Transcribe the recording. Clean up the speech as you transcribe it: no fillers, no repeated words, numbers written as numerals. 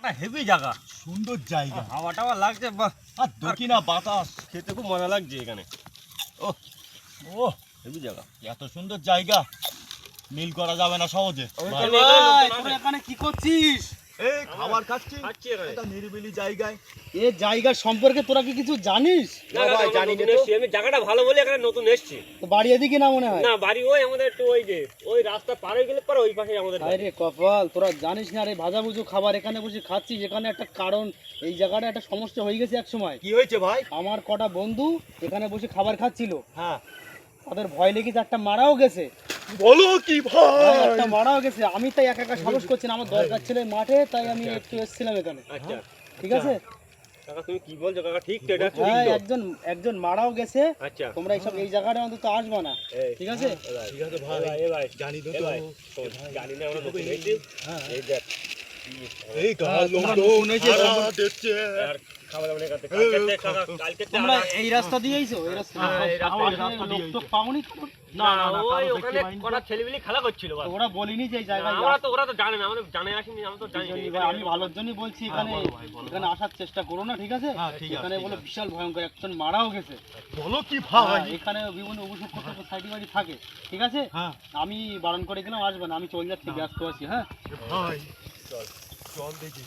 একটা হেভি জায়গা, সুন্দর জায়গা, হাওয়া টাওয়া লাগছে, বাহ, আর দক্ষিণা বাতাস, খেতে খুব মজা লাগছে এখানে। ও হেভি জায়গা, এত সুন্দর জায়গা মিল করা যাবে না সহজে। এখানে কি করছিস? এই খাবার খাচ্ছি খাচ্ছি এখানে। একটা নিরিবিলি জায়গায়। এ জায়গা সম্পর্কে তোরা কি কিছু জানিস? না ভাই, জানি না তো। আমি জায়গাটা ভালো বলে এখানে নতুন এসেছি। তো বাড়ি এদিকে না মনে হয়? না, বাড়ি ওই আমাদের একটু ওই যে ওই রাস্তা পার হয়ে গেলে পরে ওই পাশে আমাদের বাড়ি। আরে কপাল, তোরা জানিস না রে, ভাজাভুজু খাবার এখানে বসে খাচ্ছিস, এখানে একটা কারণ, এই জায়গাটা একটা সমস্যা হয়ে গেছে এক সময়। কি হয়েছে ভাই? আমার কটা বন্ধু এখানে বসে খাবার খাচ্ছিল, হ্যাঁ, তাদের ভয় লেগেছে, একটা মারাও গেছে। বলো কি ভাই? একটা মারাও গেছে। আমি তাই একা একা সাহস করছি না, আমার দরকার ছিল এই মাঠে, তাই আমি একটু এসেছিলাম এখানে। আচ্ছা ঠিক আছে? কাকা, তুমি কি বলছো কাকা? ঠিক তো, এটা ঠিক হ্যাঁ, তো। একজন মারাও গেছে। আচ্ছা, তোমরা এই জায়গাটা অন্তত আসবা না, ঠিক আছে? ঠিক আছে ভাই, এ ভাই, জানি তো এ ভাই, জানি না আমরা নতুন এসেছি। এই দেখ, এই গাল তোমরা লোক নতুন এসেছো? খারাপ দেখছে। আর খাবার দাবার এখান থেকে কাকা, কালকে তোমরা এই রাস্তা দিয়ে আইছো? এই রাস্তা হ্যাঁ, এই রাস্তা দিয়ে, আমার লোক তো পাওনি তো? না ওই ওখানে কটা ছেলেমিলে খেলা করছিল। তো ওরা বলিনি যে এই জায়গায় ওরা তো জানে না, আমাদের জানে আসেনি, আমরা তো জানি না। ভাই, আমি ভালোর জন্যই বলছি, এখানে এখানে আসার চেষ্টা করো না, ঠিক আছে? এখানে বলে বিশাল ভয়ঙ্কর, একজন মারাও গেছে। বলো কি হ্যাঁ, ভাই? এখানে বিভিন্ন অভিযোগ করতে সাইডি বাড়ি থাকে, ঠিক আছে? হ্যাঁ আমি বারণ করে গেলাম, আসবে না, আমি চলে যাচ্ছি, ব্যস্ত আছি। হ্যাঁ ভাই, চল চল দেখি।